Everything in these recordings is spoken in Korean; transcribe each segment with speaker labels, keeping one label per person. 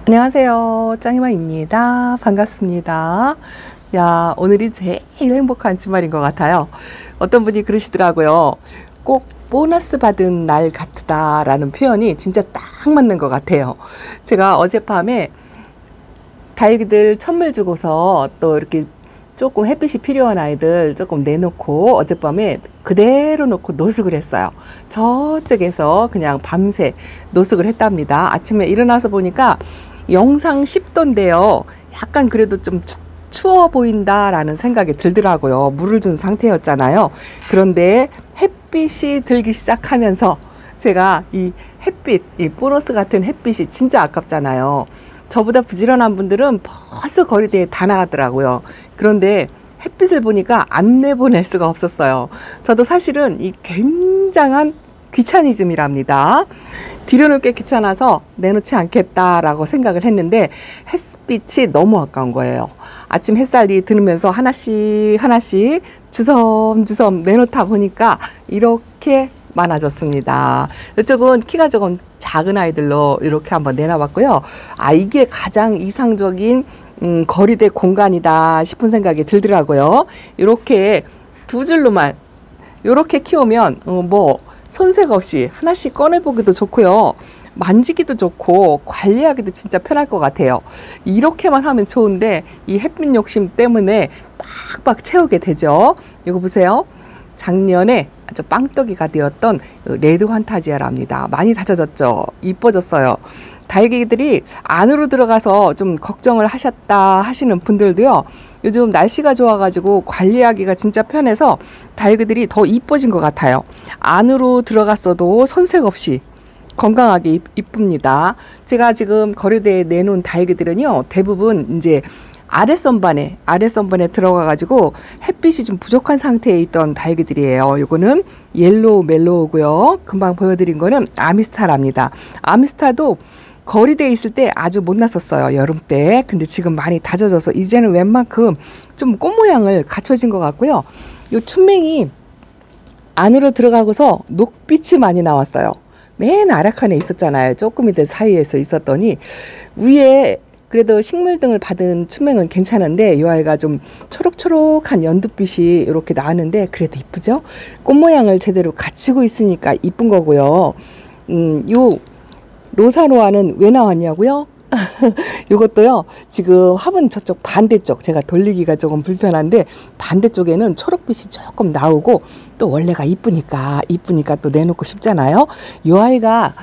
Speaker 1: 안녕하세요. 짱이마입니다. 반갑습니다. 야, 오늘이 제일 행복한 주말인 것 같아요. 어떤 분이 그러시더라고요. 꼭 보너스 받은 날 같다라는 표현이 진짜 딱 맞는 것 같아요. 제가 어젯밤에 다육이들 선물 주고서 또 이렇게 조금 햇빛이 필요한 아이들 조금 내놓고 어젯밤에 그대로 놓고 노숙을 했어요. 저쪽에서 그냥 밤새 노숙을 했답니다. 아침에 일어나서 보니까 영상 10도인데요. 약간 그래도 좀 추워 보인다라는 생각이 들더라고요. 물을 준 상태였잖아요. 그런데 햇빛이 들기 시작하면서 제가 이 햇빛, 이 보너스 같은 햇빛이 진짜 아깝잖아요. 저보다 부지런한 분들은 벌써 거리대에 다 나가더라고요. 그런데 햇빛을 보니까 안 내보낼 수가 없었어요. 저도 사실은 이 굉장한 귀차니즘이랍니다. 들여놓을 게 귀찮아서 내놓지 않겠다라고 생각을 했는데 햇빛이 너무 아까운 거예요. 아침 햇살이 드면서 하나씩 주섬주섬 내놓다 보니까 이렇게 많아졌습니다. 이쪽은 키가 조금 작은 아이들로 이렇게 한번 내놔봤고요. 아, 이게 가장 이상적인 거리대 공간이다 싶은 생각이 들더라고요. 이렇게 두 줄로만 이렇게 키우면 뭐 손색 없이 하나씩 꺼내보기도 좋고요. 만지기도 좋고 관리하기도 진짜 편할 것 같아요. 이렇게만 하면 좋은데 이 햇빛 욕심 때문에 빡빡 채우게 되죠. 이거 보세요. 작년에 아주 빵떡이가 되었던 레드 환타지아랍니다. 많이 다져졌죠. 이뻐졌어요. 다육이들이 안으로 들어가서 좀 걱정을 하셨다 하시는 분들도요. 요즘 날씨가 좋아가지고 관리하기가 진짜 편해서 다육이들이 더 이뻐진 것 같아요. 안으로 들어갔어도 손색 없이 건강하게 이쁩니다. 제가 지금 거리대에 내놓은 다육이들은요. 대부분 이제 아랫선반에 들어가가지고 햇빛이 좀 부족한 상태에 있던 다육이들이에요. 요거는 옐로우 멜로우고요. 금방 보여드린 거는 아미스타랍니다. 아미스타도 거리대에 있을 때 아주 못 났었어요. 여름 때. 근데 지금 많이 다져져서 이제는 웬만큼 좀 꽃 모양을 갖춰진 것 같고요. 요 춘맹이 안으로 들어가고서 녹빛이 많이 나왔어요. 맨 아래칸에 있었잖아요. 조금이들 사이에서 있었더니 위에 그래도 식물등을 받은 춘맹은 괜찮은데 이 아이가 좀 초록초록한 연두빛이 이렇게 나왔는데 그래도 이쁘죠? 꽃 모양을 제대로 갖추고 있으니까 이쁜 거고요. 요 로사로아는 왜 나왔냐고요? 이것도요. 지금 화분 저쪽 반대쪽 제가 돌리기가 조금 불편한데 반대쪽에는 초록빛이 조금 나오고 또 원래가 이쁘니까 또 내놓고 싶잖아요. 이 아이가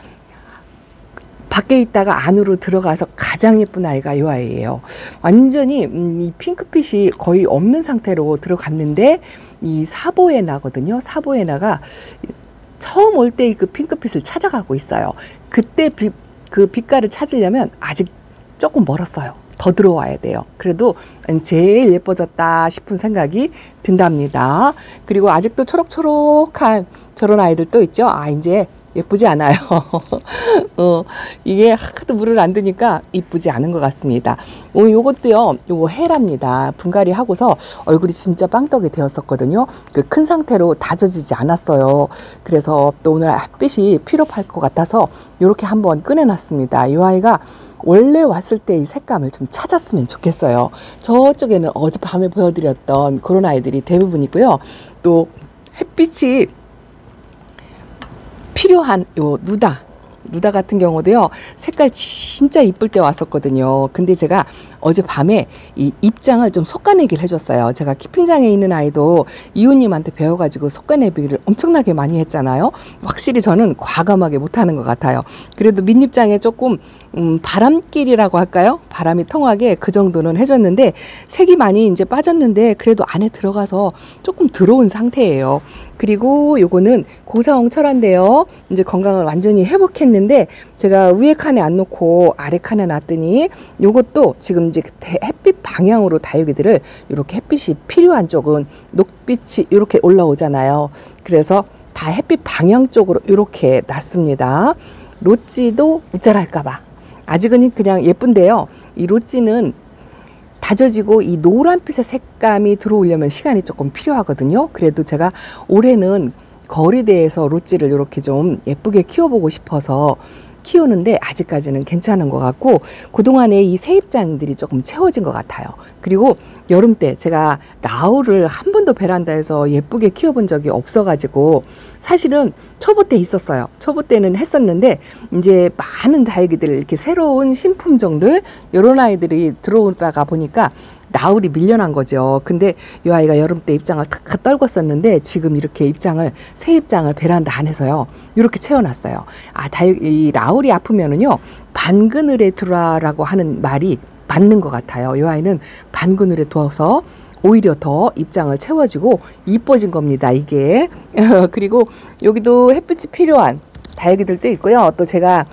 Speaker 1: 밖에 있다가 안으로 들어가서 가장 예쁜 아이가 이 아이예요. 완전히 이 핑크빛이 거의 없는 상태로 들어갔는데 이 사보에나거든요. 사보에나가 처음 올 때 그 핑크빛을 찾아가고 있어요. 그때 그 빛깔을 찾으려면 아직 조금 멀었어요. 더 들어와야 돼요. 그래도 제일 예뻐졌다 싶은 생각이 든답니다. 그리고 아직도 초록초록한 저런 아이들도 있죠. 아, 이제 예쁘지 않아요. 이게 하도 물을 안 드니까 이쁘지 않은 것 같습니다. 요것도요, 요거 해랍니다. 분갈이 하고서 얼굴이 진짜 빵떡이 되었었거든요. 그 큰 상태로 다져지지 않았어요. 그래서 또 오늘 햇빛이 필요할 것 같아서 이렇게 한번 꺼내놨습니다. 이 아이가 원래 왔을 때 이 색감을 좀 찾았으면 좋겠어요. 저쪽에는 어젯밤에 보여드렸던 그런 아이들이 대부분이고요. 또 햇빛이 필요한 요 누다 같은 경우도요. 색깔 진짜 이쁠 때 왔었거든요. 근데 제가 어젯밤에 이 입장을 좀 솎아내기를 해줬어요. 제가 키핑장에 있는 아이도 이웃님한테 배워가지고 솎아내기를 엄청나게 많이 했잖아요. 확실히 저는 과감하게 못하는 것 같아요. 그래도 밑입장에 조금 바람길이라고 할까요? 바람이 통하게 그 정도는 해줬는데 색이 많이 이제 빠졌는데 그래도 안에 들어가서 조금 들어온 상태예요. 그리고 요거는 고사홍 철화인데요. 이제 건강을 완전히 회복했는데 제가 위에 칸에 안 놓고 아래 칸에 놨더니 요것도 지금 이제 햇빛 방향으로 다육이들을 이렇게 햇빛이 필요한 쪽은 녹빛이 이렇게 올라오잖아요. 그래서 다 햇빛 방향 쪽으로 이렇게 놨습니다. 로찌도 우짤할까봐 아직은 그냥 예쁜데요. 이 로찌는 다져지고 이 노란빛의 색감이 들어오려면 시간이 조금 필요하거든요. 그래도 제가 올해는 거리대에서 로찌를 이렇게 좀 예쁘게 키워보고 싶어서 키우는데 아직까지는 괜찮은 것 같고, 그동안에 이 새 입장들이 조금 채워진 것 같아요. 그리고 여름 때 제가 라울을 한 번도 베란다에서 예쁘게 키워본 적이 없어가지고, 사실은 초보 때 있었어요. 초보 때는 했었는데 이제 많은 다육이들, 이렇게 새로운 신품종들, 이런 아이들이 들어오다가 보니까 라울이 밀려난 거죠. 근데 이 아이가 여름 때 입장을 탁 떨궜었는데 지금 이렇게 새 입장을 베란다 안에서요, 이렇게 채워놨어요. 이 라울이 아프면은요, 반그늘에 두라라고 하는 말이 맞는 것 같아요. 이 아이는 반그늘에 두어서 오히려 더 입장을 채워주고 이뻐진 겁니다, 이게. 그리고 여기도 햇빛이 필요한 다육이들도 있고요. 또 제가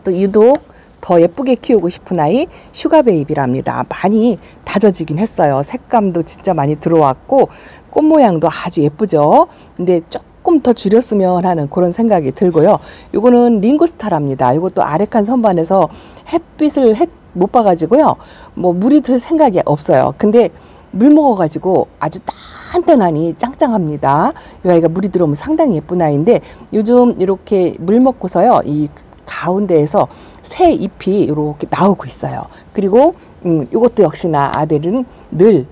Speaker 1: 또 유독 더 예쁘게 키우고 싶은 아이 슈가베이비랍니다. 많이 다져지긴 했어요. 색감도 진짜 많이 들어왔고 꽃 모양도 아주 예쁘죠. 근데 조금 더 줄였으면 하는 그런 생각이 들고요. 이거는 링고스타랍니다. 이것도 아래칸 선반에서 햇빛을 못 봐가지고요, 뭐 물이 들 생각이 없어요. 근데 물 먹어가지고 아주 단단하니 짱짱합니다. 이 아이가 물이 들어오면 상당히 예쁜 아이인데, 요즘 이렇게 물 먹고서요, 이 가운데에서 새 잎이 이렇게 나오고 있어요. 그리고 이것도 역시나 아델은 늘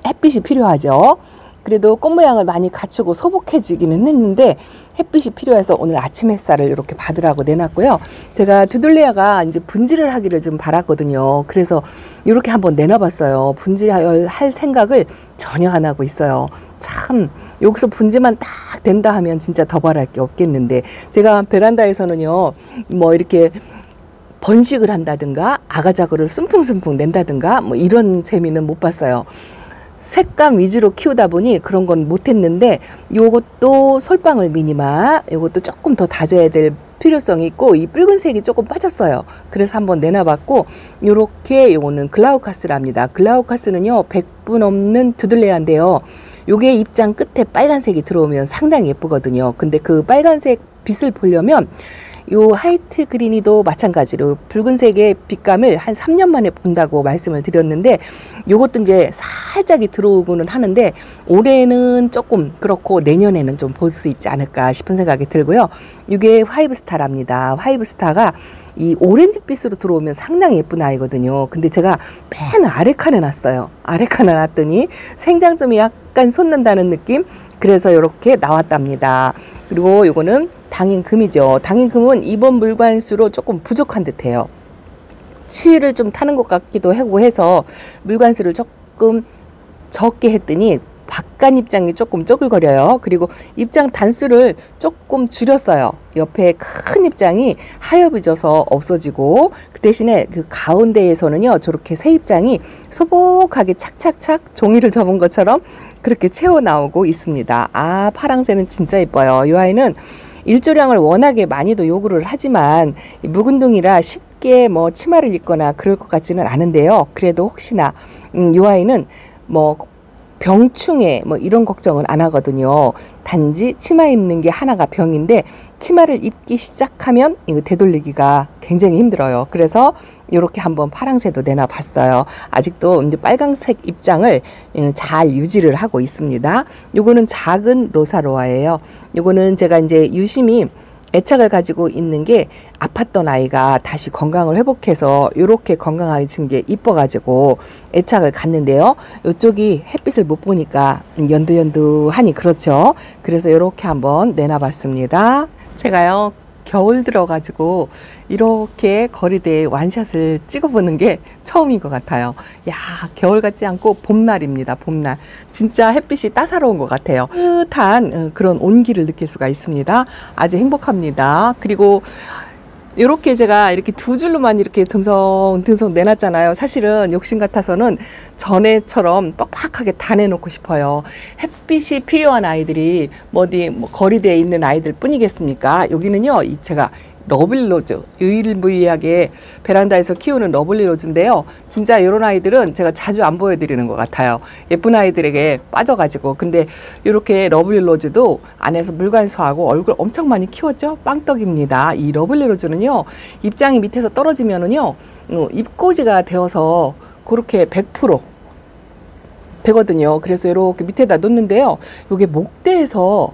Speaker 1: 햇빛이 필요하죠. 그래도 꽃 모양을 많이 갖추고 소복해지기는 했는데 햇빛이 필요해서 오늘 아침 햇살을 이렇게 받으라고 내놨고요. 제가 두들레아가 이제 분질을 하기를 좀 바랐거든요. 그래서 이렇게 한번 내놔봤어요. 분질할 생각을 전혀 안 하고 있어요. 참 여기서 분질만 딱 된다 하면 진짜 더 바랄 게 없겠는데, 제가 베란다에서는요, 뭐 이렇게 번식을 한다든가 아가자그를 숨풍숨풍 낸다든가 뭐 이런 재미는 못 봤어요. 색감 위주로 키우다 보니 그런 건 못했는데, 요것도 솔방울 미니마, 요것도 조금 더 다져야 될 필요성이 있고, 이 붉은색이 조금 빠졌어요. 그래서 한번 내놔봤고, 요렇게 요거는 글라우카스랍니다. 글라우카스는요 100분 없는 두들레아인데요, 요게 입장 끝에 빨간색이 들어오면 상당히 예쁘거든요. 근데 그 빨간색 빛을 보려면 요 하이트 그린이도 마찬가지로 붉은색의 빛감을 한 3년 만에 본다고 말씀을 드렸는데, 요것도 이제 살짝이 들어오고는 하는데 올해는 조금 그렇고 내년에는 좀 볼 수 있지 않을까 싶은 생각이 들고요. 이게 화이브스타랍니다. 화이브스타가 이 오렌지빛으로 들어오면 상당히 예쁜 아이거든요. 근데 제가 맨 아래 칸에 놨어요. 아래 칸에 놨더니 생장점이 약간 솟는다는 느낌? 그래서 이렇게 나왔답니다. 그리고 이거는 당인금이죠. 당인금은 이번 물관수로 조금 부족한 듯해요. 추위를 좀 타는 것 같기도 하고 해서 물관수를 조금 적게 했더니 바깥 입장이 조금 쪼글거려요. 그리고 입장 단수를 조금 줄였어요. 옆에 큰 입장이 하얘져서 없어지고, 그 대신에 그 가운데에서는요, 저렇게 새 입장이 소복하게 착착착 종이를 접은 것처럼 그렇게 채워 나오고 있습니다. 파랑새는 진짜 예뻐요. 이 아이는 일조량을 워낙에 많이도 요구를 하지만 묵은둥이라 쉽게 뭐 치마를 입거나 그럴 것 같지는 않은데요. 그래도 혹시나 이 아이는 뭐 병충해 뭐 이런 걱정은 안 하거든요. 단지 치마 입는 게 하나가 병인데, 치마를 입기 시작하면 이거 되돌리기가 굉장히 힘들어요. 그래서 이렇게 한번 파랑새도 내놔 봤어요. 아직도 이제 빨강색 입장을 잘 유지를 하고 있습니다. 요거는 작은 로사로아예요. 요거는 제가 이제 유심히 애착을 가지고 있는 게, 아팠던 아이가 다시 건강을 회복해서 이렇게 건강해진 게 이뻐가지고 애착을 갖는데요. 이쪽이 햇빛을 못 보니까 연두연두하니 그렇죠. 그래서 이렇게 한번 내놔봤습니다. 제가요, 겨울 들어가지고 이렇게 거리대에 완샷을 찍어보는 게 처음인 것 같아요. 야, 겨울 같지 않고 봄날입니다. 봄날. 진짜 햇빛이 따사로운 것 같아요. 따뜻한 그런 온기를 느낄 수가 있습니다. 아주 행복합니다. 그리고 이렇게 제가 이렇게 두 줄로만 이렇게 듬성듬성 내놨잖아요. 사실은 욕심 같아서는 전에처럼 빡빡하게 다 내놓고 싶어요. 햇빛이 필요한 아이들이 어디 거리대에 있는 아이들 뿐이겠습니까? 여기는요, 제가 러블리로즈, 유일무이하게 베란다에서 키우는 러블리로즈인데요. 진짜 이런 아이들은 제가 자주 안 보여드리는 것 같아요. 예쁜 아이들에게 빠져가지고. 근데 이렇게 러블리로즈도 안에서 물관수하고 얼굴 엄청 많이 키웠죠? 빵떡입니다. 이 러블리로즈는요, 입장이 밑에서 떨어지면은요, 잎꽂이가 되어서 그렇게 100% 되거든요. 그래서 이렇게 밑에다 놓는데요. 이게 목대에서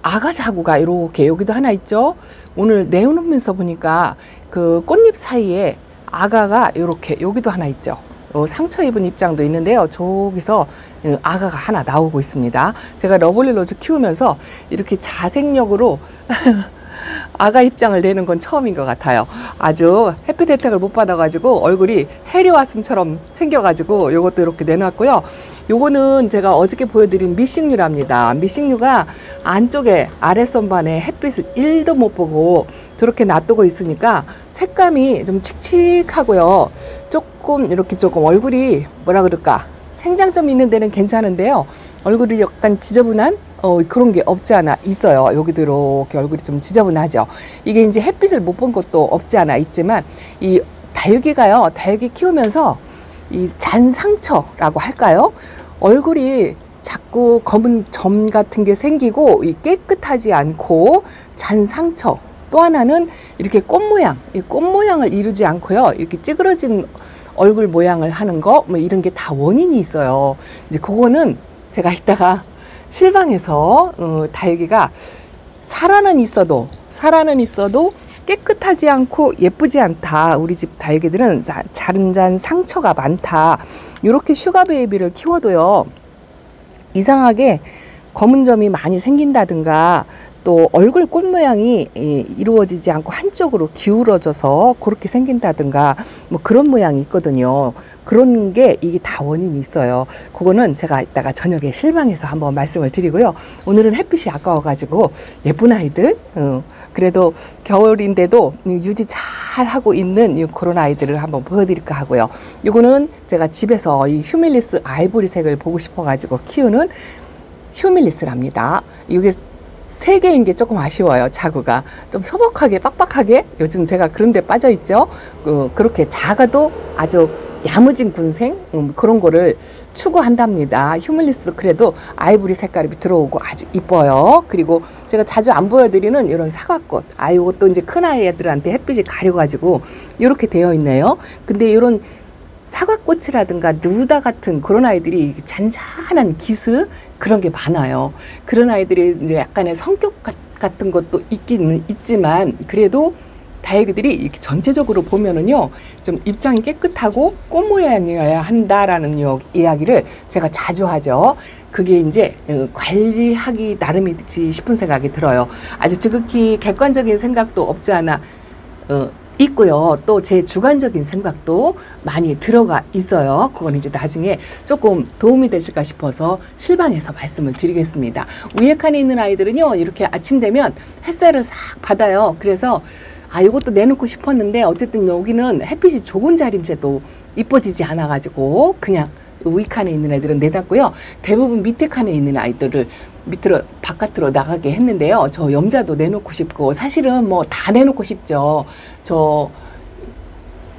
Speaker 1: 아가자구가 이렇게 여기도 하나 있죠. 오늘 내놓으면서 보니까 그 꽃잎 사이에 아가가 이렇게 여기도 하나 있죠. 상처 입은 입장도 있는데요. 저기서 아가가 하나 나오고 있습니다. 제가 러블리 로즈 키우면서 이렇게 자생력으로 아가 입장을 내는 건 처음인 것 같아요. 아주 햇빛 혜택을 못 받아가지고 얼굴이 해리와슨처럼 생겨가지고 요것도 이렇게 내놨고요. 요거는 제가 어저께 보여드린 미싱류랍니다. 미싱류가 안쪽에 아랫선반에 햇빛을 1도 못 보고 저렇게 놔두고 있으니까 색감이 좀 칙칙하고요. 조금 이렇게 조금 얼굴이 뭐라 그럴까, 생장점 있는 데는 괜찮은데요. 얼굴이 약간 지저분한 그런 게 없지 않아 있어요. 여기도 이렇게 얼굴이 좀 지저분하죠. 이게 이제 햇빛을 못 본 것도 없지 않아 있지만, 이 다육이가요, 다육이 키우면서 이 잔상처라고 할까요? 얼굴이 자꾸 검은 점 같은 게 생기고 이 깨끗하지 않고 잔상처, 또 하나는 이렇게 꽃 모양, 이 꽃 모양을 이루지 않고요, 이렇게 찌그러진 얼굴 모양을 하는 거, 뭐 이런 게 다 원인이 있어요. 이제 그거는 제가 이따가 실방에서 다육이가 살아는 있어도 깨끗하지 않고 예쁘지 않다, 우리 집 다육이들은 잔 상처가 많다, 이렇게 슈가 베이비를 키워도요 이상하게 검은 점이 많이 생긴다든가, 또 얼굴 꽃 모양이 이루어지지 않고 한쪽으로 기울어져서 그렇게 생긴다든가, 뭐 그런 모양이 있거든요. 그런 게 이게 다 원인이 있어요. 그거는 제가 이따가 저녁에 실방에서 한번 말씀을 드리고요. 오늘은 햇빛이 아까워가지고 예쁜 아이들, 그래도 겨울인데도 유지 잘 하고 있는 그런 아이들을 한번 보여드릴까 하고요. 이거는 제가 집에서 이 휴밀리스 아이보리색을 보고 싶어가지고 키우는 휴밀리스랍니다. 이게 3개인 게 조금 아쉬워요. 자구가 좀 소복하게 빡빡하게, 요즘 제가 그런 데 빠져 있죠. 그렇게 작아도 아주 야무진 군생, 그런 거를 추구한답니다. 휴밀리스 그래도 아이보리 색깔이 들어오고 아주 이뻐요. 그리고 제가 자주 안 보여드리는 이런 사과꽃, 이것도 이제 큰 아이들한테 햇빛이 가려가지고 이렇게 되어 있네요. 근데 이런 사과꽃이라든가 누다 같은 그런 아이들이 잔잔한 기스, 그런 게 많아요. 그런 아이들이 이제 약간의 성격 같은 것도 있기는 있지만, 그래도 다육이들이 이렇게 전체적으로 보면은요 좀 입장이 깨끗하고 꽃 모양이어야 한다라는 이야기를 제가 자주 하죠. 그게 이제 관리하기 나름이지 싶은 생각이 들어요. 아주 지극히 객관적인 생각도 없지 않아 있고요. 또 제 주관적인 생각도 많이 들어가 있어요. 그건 이제 나중에 조금 도움이 되실까 싶어서 실방에서 말씀을 드리겠습니다. 위에 칸에 있는 아이들은요 이렇게 아침 되면 햇살을 싹 받아요. 그래서 이것도 내놓고 싶었는데 어쨌든 여기는 햇빛이 좋은 자리인데도 이뻐지지 않아 가지고 그냥 위 칸에 있는 애들은 내놨고요. 대부분 밑에 칸에 있는 아이들을 밑으로 바깥으로 나가게 했는데요. 저 염자도 내놓고 싶고, 사실은 뭐 다 내놓고 싶죠. 저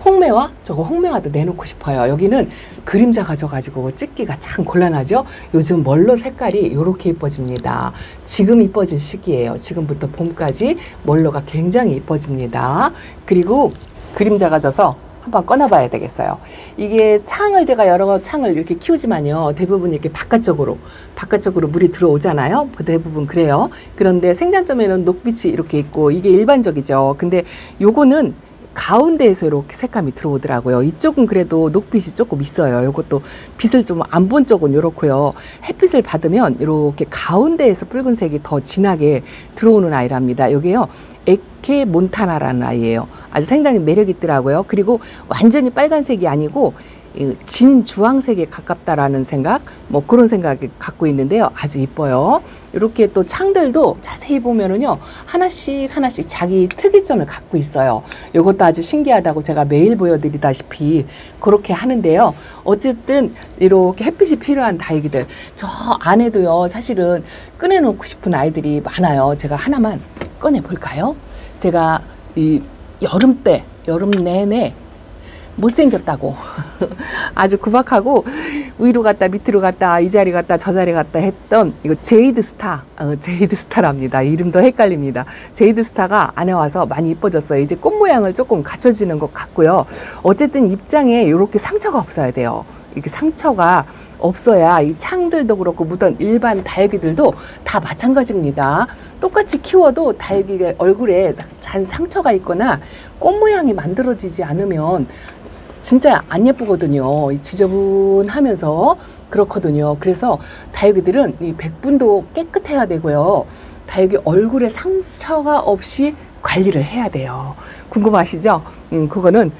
Speaker 1: 홍매화, 저거 홍매화도 내놓고 싶어요. 여기는 그림자가 져가지고 찍기가 참 곤란하죠. 요즘 멀로 색깔이 이렇게 이뻐집니다. 지금 이뻐질 시기예요. 지금부터 봄까지 멀로가 굉장히 이뻐집니다. 그리고 그림자가 져서 한번 꺼내봐야 되겠어요. 이게 창을 제가 여러 창을 이렇게 키우지만요, 대부분 이렇게 바깥쪽으로 물이 들어오잖아요. 대부분 그래요. 그런데 생장점에는 녹빛이 이렇게 있고 이게 일반적이죠. 근데 요거는 가운데에서 이렇게 색감이 들어오더라고요. 이쪽은 그래도 녹빛이 조금 있어요. 이것도 빛을 좀 안 본 쪽은 이렇고요. 햇빛을 받으면 이렇게 가운데에서 붉은색이 더 진하게 들어오는 아이랍니다. 여기요 에케 몬타나라는 아이예요. 아주 상당히 매력 있더라고요. 그리고 완전히 빨간색이 아니고 진주황색에 가깝다라는 생각, 뭐 그런 생각을 갖고 있는데요. 아주 이뻐요. 이렇게 또 창들도 자세히 보면은요 하나씩 자기 특이점을 갖고 있어요. 이것도 아주 신기하다고 제가 매일 보여드리다시피 그렇게 하는데요. 어쨌든 이렇게 햇빛이 필요한 다육이들, 저 안에도요 사실은 꺼내놓고 싶은 아이들이 많아요. 제가 하나만 꺼내 볼까요? 제가 이 여름 내내 못생겼다고 아주 구박하고 위로 갔다 밑으로 갔다 이 자리 갔다 저 자리 갔다 했던 이거 제이드스타랍니다. 이름도 헷갈립니다. 제이드스타가 안에 와서 많이 이뻐졌어요. 이제 꽃 모양을 조금 갖춰지는 것 같고요. 어쨌든 입장에 이렇게 상처가 없어야 돼요. 이렇게 상처가 없어야 이 창들도 그렇고 묻은 일반 다육이들도 다 마찬가지입니다. 똑같이 키워도 다육이 얼굴에 잔 상처가 있거나 꽃 모양이 만들어지지 않으면 진짜 안 예쁘거든요. 지저분하면서 그렇거든요. 그래서 다육이들은 이 백분도 깨끗해야 되고요. 다육이 얼굴에 상처가 없이 관리를 해야 돼요. 궁금하시죠? 그거는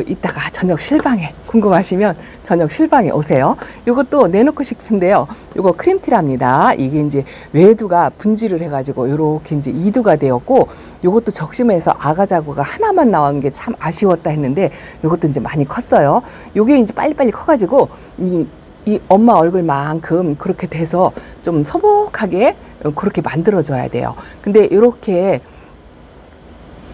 Speaker 1: 이따가 저녁 실방에 궁금하시면 저녁 실방에 오세요. 요것도 내놓고 싶은데요. 요거 크림티랍니다. 이게 이제 외두가 분지를 해가지고 요렇게 이제 이두가 되었고, 요것도 적심해서 아가 자구가 하나만 나온 게 참 아쉬웠다 했는데 요것도 이제 많이 컸어요. 요게 이제 빨리빨리 커가지고 이 엄마 얼굴만큼 그렇게 돼서 좀 소복하게 그렇게 만들어줘야 돼요. 근데 이렇게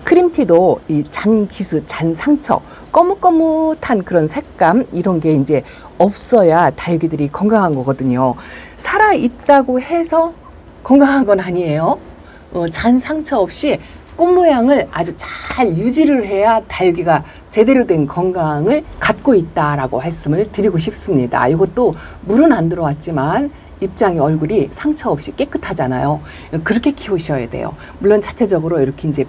Speaker 1: 크림티도 이 잔 기스, 잔 상처, 거뭇거뭇한 그런 색감 이런 게 이제 없어야 다육이들이 건강한 거거든요. 살아 있다고 해서 건강한 건 아니에요. 잔 상처 없이 꽃 모양을 아주 잘 유지를 해야 다육이가 제대로 된 건강을 갖고 있다라고 말씀을 드리고 싶습니다. 이것도 물은 안 들어왔지만 입장의 얼굴이 상처 없이 깨끗하잖아요. 그렇게 키우셔야 돼요. 물론 자체적으로 이렇게 이제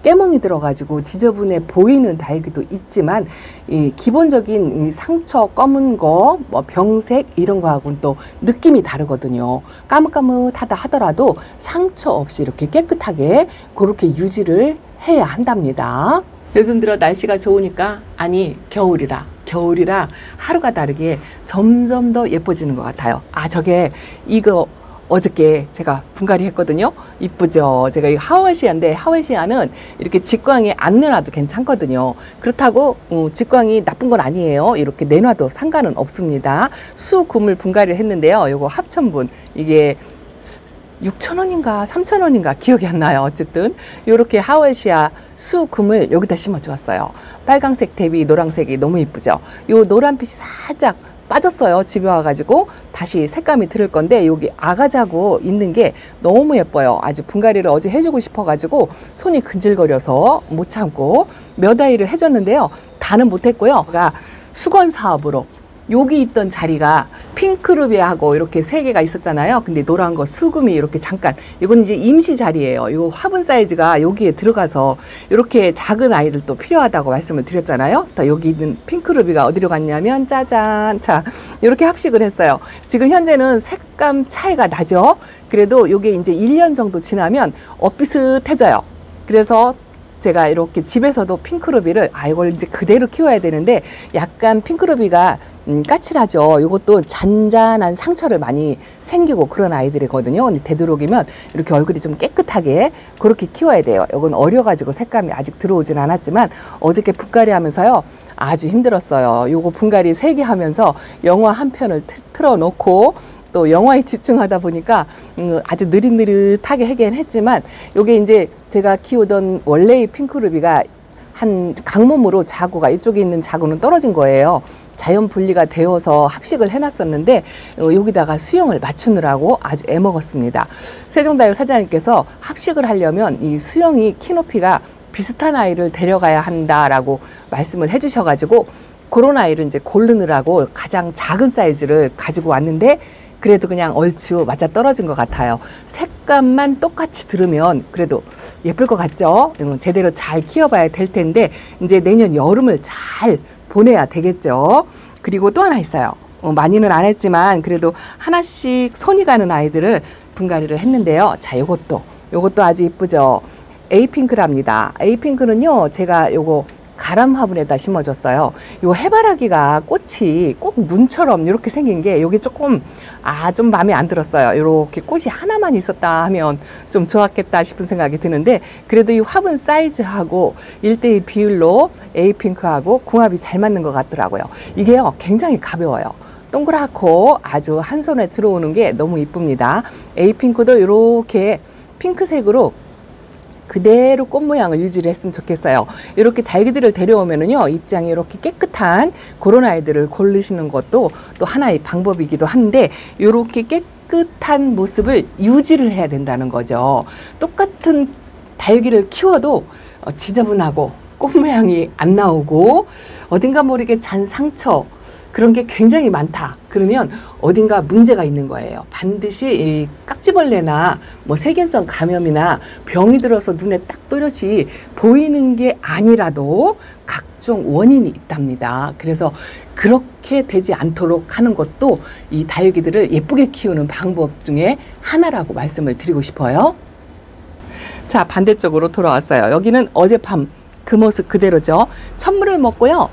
Speaker 1: 깨멍이 들어가지고 지저분해 보이는 다육이도 있지만 이 기본적인 이 상처 검은 거, 뭐 병색 이런 거하고는 또 느낌이 다르거든요. 까뭇까뭇하다 하더라도 상처 없이 이렇게 깨끗하게 그렇게 유지를 해야 한답니다. 요즘 들어 날씨가 좋으니까, 아니 겨울이라 하루가 다르게 점점 더 예뻐지는 것 같아요. 저게 이거 어저께 제가 분갈이 했거든요. 이쁘죠? 제가 이 하와시아인데, 하와시아는 이렇게 직광이 안 내놔도 괜찮거든요. 그렇다고 직광이 나쁜 건 아니에요. 이렇게 내놔도 상관은 없습니다. 수금을 분갈이를 했는데요. 요거 합천분, 이게 6,000원인가 3,000원인가 기억이 안 나요. 어쨌든 요렇게 하와시아 수금을 여기다 심어 주었어요. 빨강색 대비 노란색이 너무 이쁘죠? 요 노란빛이 살짝 빠졌어요. 집에 와가지고 다시 색감이 들을 건데, 여기 아가자고 있는 게 너무 예뻐요. 아주 분갈이를 어제 해주고 싶어가지고 손이 근질거려서 못 참고 몇 아이를 해줬는데요. 다는 못했고요. 수건 사업으로 여기 있던 자리가 핑크루비하고 이렇게 세 개가 있었잖아요. 근데 노란 거 수금이 이렇게 잠깐, 이건 이제 임시 자리예요. 이 화분 사이즈가 여기에 들어가서 이렇게 작은 아이들도 필요하다고 말씀을 드렸잖아요. 여기 있는 핑크루비가 어디로 갔냐면 짜잔, 자 이렇게 합식을 했어요. 지금 현재는 색감 차이가 나죠. 그래도 이게 이제 1년 정도 지나면 비슷해져요. 그래서 제가 이렇게 집에서도 핑크루비를 이걸 이제 그대로 키워야 되는데, 약간 핑크루비가 까칠하죠. 이것도 잔잔한 상처를 많이 생기고 그런 아이들이거든요. 근데 되도록이면 이렇게 얼굴이 좀 깨끗하게 그렇게 키워야 돼요. 이건 어려가지고 색감이 아직 들어오진 않았지만 어저께 분갈이 하면서요 아주 힘들었어요. 요거 분갈이 3개 하면서 영화 한 편을 틀어놓고 또 영화에 집중하다 보니까 아주 느릿느릿하게 하긴 했지만, 요게 이제 제가 키우던 원래의 핑크루비가 한 강몸으로 자구가, 이쪽에 있는 자구는 떨어진 거예요. 자연 분리가 되어서 합식을 해놨었는데 여기다가 수영을 맞추느라고 아주 애먹었습니다. 세종다육 사장님께서 합식을 하려면 이 수영이 키 높이가 비슷한 아이를 데려가야 한다라고 말씀을 해주셔가지고 그런 아이를 이제 고르느라고 가장 작은 사이즈를 가지고 왔는데, 그래도 그냥 얼추 맞아 떨어진 것 같아요. 색감만 똑같이 들으면 그래도 예쁠 것 같죠? 제대로 잘 키워봐야 될 텐데 이제 내년 여름을 잘 보내야 되겠죠. 그리고 또 하나 있어요. 많이는 안 했지만 그래도 하나씩 손이 가는 아이들을 분갈이를 했는데요. 자, 요것도 아주 이쁘죠? 에이핑크랍니다. 에이핑크는요, 제가 요거 가람 화분에다 심어줬어요. 요 해바라기가 꽃이 꼭 눈처럼 이렇게 생긴 게 요게 조금 좀 마음에 안 들었어요. 이렇게 꽃이 하나만 있었다 하면 좀 좋았겠다 싶은 생각이 드는데, 그래도 이 화분 사이즈하고 1:1 비율로 에이핑크하고 궁합이 잘 맞는 것 같더라고요. 이게요 굉장히 가벼워요. 동그랗고 아주 한 손에 들어오는 게 너무 이쁩니다. 에이핑크도 이렇게 핑크색으로 그대로 꽃 모양을 유지를 했으면 좋겠어요. 이렇게 다육이들을 데려오면은요, 입장이 이렇게 깨끗한 그런 아이들을 고르시는 것도 또 하나의 방법이기도 한데, 이렇게 깨끗한 모습을 유지를 해야 된다는 거죠. 똑같은 다육이를 키워도 지저분하고 꽃 모양이 안 나오고 어딘가 모르게 잔 상처, 그런 게 굉장히 많다. 그러면 어딘가 문제가 있는 거예요. 반드시 이 깍지벌레나 뭐 세균성 감염이나 병이 들어서 눈에 딱 또렷이 보이는 게 아니라도 각종 원인이 있답니다. 그래서 그렇게 되지 않도록 하는 것도 이 다육이들을 예쁘게 키우는 방법 중에 하나라고 말씀을 드리고 싶어요. 자, 반대쪽으로 돌아왔어요. 여기는 어젯밤 그 모습 그대로죠. 천물을 먹고요.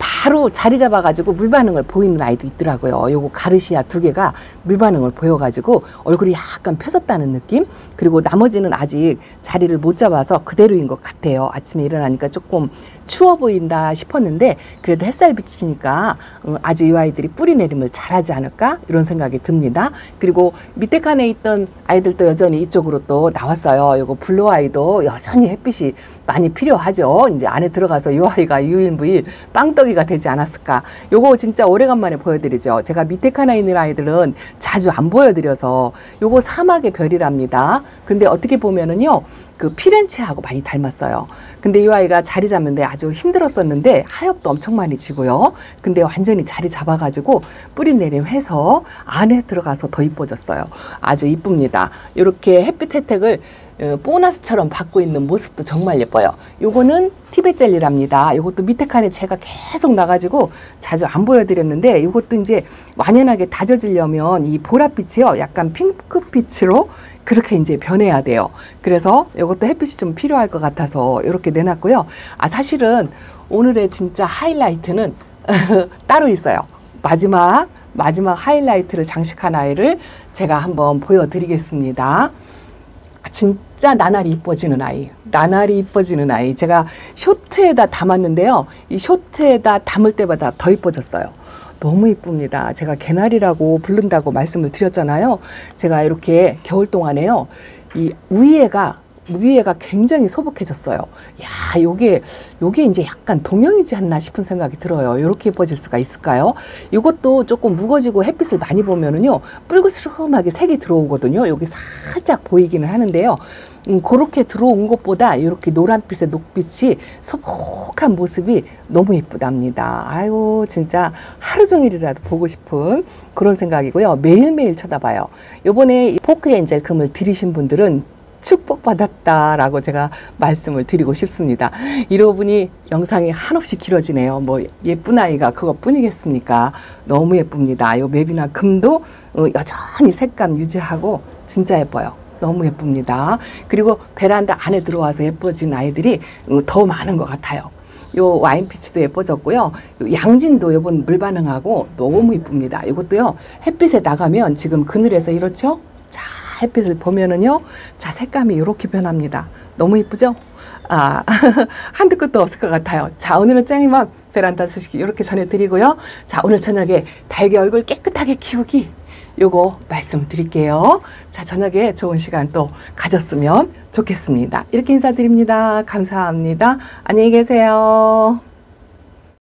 Speaker 1: 바로 자리 잡아가지고 물 반응을 보이는 아이도 있더라고요. 요거 가르시아 2개가 물 반응을 보여가지고 얼굴이 약간 펴졌다는 느낌? 그리고 나머지는 아직 자리를 못 잡아서 그대로인 것 같아요. 아침에 일어나니까 조금 추워 보인다 싶었는데 그래도 햇살 비치니까 아주 이 아이들이 뿌리 내림을 잘하지 않을까 이런 생각이 듭니다. 그리고 밑에 칸에 있던 아이들도 여전히 이쪽으로 또 나왔어요. 요거 블루 아이도 여전히 햇빛이 많이 필요하죠. 이제 안에 들어가서 이 아이가 유일무일 빵떡이가 되지 않았을까. 요거 진짜 오래간만에 보여드리죠. 제가 밑에 칸에 있는 아이들은 자주 안 보여드려서 요거 사막의 별이랍니다. 근데 어떻게 보면은요, 그 피렌체하고 많이 닮았어요. 근데 이 아이가 자리 잡는데 아주 힘들었었는데 하엽도 엄청 많이 지고요. 근데 완전히 자리 잡아가지고 뿌리 내림해서 안에 들어가서 더 이뻐졌어요. 아주 이쁩니다. 이렇게 햇빛 혜택을 보너스처럼 받고 있는 모습도 정말 예뻐요. 요거는 티베 젤리랍니다. 요것도 밑에 칸에 제가 계속 나가지고 자주 안 보여드렸는데 요것도 이제 완연하게 다져지려면 이 보랏빛이요, 약간 핑크빛으로 그렇게 이제 변해야 돼요. 그래서 이것도 햇빛이 좀 필요할 것 같아서 이렇게 내놨고요. 아, 사실은 오늘의 진짜 하이라이트는 따로 있어요. 마지막 하이라이트를 장식한 아이를 제가 한번 보여드리겠습니다. 진짜 나날이 이뻐지는 아이. 나날이 이뻐지는 아이. 제가 쇼트에다 담았는데요. 이 쇼트에다 담을 때마다 더 이뻐졌어요. 너무 이쁩니다. 제가 개나리라고 부른다고 말씀을 드렸잖아요. 제가 이렇게 겨울 동안에요, 이 위에가 굉장히 소복해졌어요. 야, 요게 이제 약간 동형이지 않나 싶은 생각이 들어요. 이렇게 예뻐질 수가 있을까요? 이것도 조금 무거지고 햇빛을 많이 보면은요, 뿔그스름하게 색이 들어오거든요. 여기 살짝 보이기는 하는데요. 그렇게 들어온 것보다 이렇게 노란빛의 녹빛이 소복한 모습이 너무 예쁘답니다. 아이고, 진짜 하루 종일이라도 보고 싶은 그런 생각이고요. 매일매일 쳐다봐요. 요번에 포크 엔젤 금을 들이신 분들은 축복받았다라고 제가 말씀을 드리고 싶습니다. 이러고 보니 영상이 한없이 길어지네요. 뭐 예쁜 아이가 그것뿐이겠습니까? 너무 예쁩니다. 요 맵이나 금도 여전히 색감 유지하고 진짜 예뻐요. 너무 예쁩니다. 그리고 베란다 안에 들어와서 예뻐진 아이들이 더 많은 것 같아요. 요 와인피치도 예뻐졌고요. 요 양진도 이번 물 반응하고 너무 이쁩니다. 이것도요, 햇빛에 나가면 지금 그늘에서 이렇죠? 자, 햇빛을 보면은요, 자, 색감이 이렇게 변합니다. 너무 이쁘죠? 아, 한두 끝도 없을 것 같아요. 자, 오늘은 짱이맘 베란다 소식 이렇게 전해드리고요. 자, 오늘 저녁에 다육이 얼굴 깨끗하게 키우기, 요거 말씀드릴게요. 자, 저녁에 좋은 시간 또 가졌으면 좋겠습니다. 이렇게 인사드립니다. 감사합니다. 안녕히 계세요.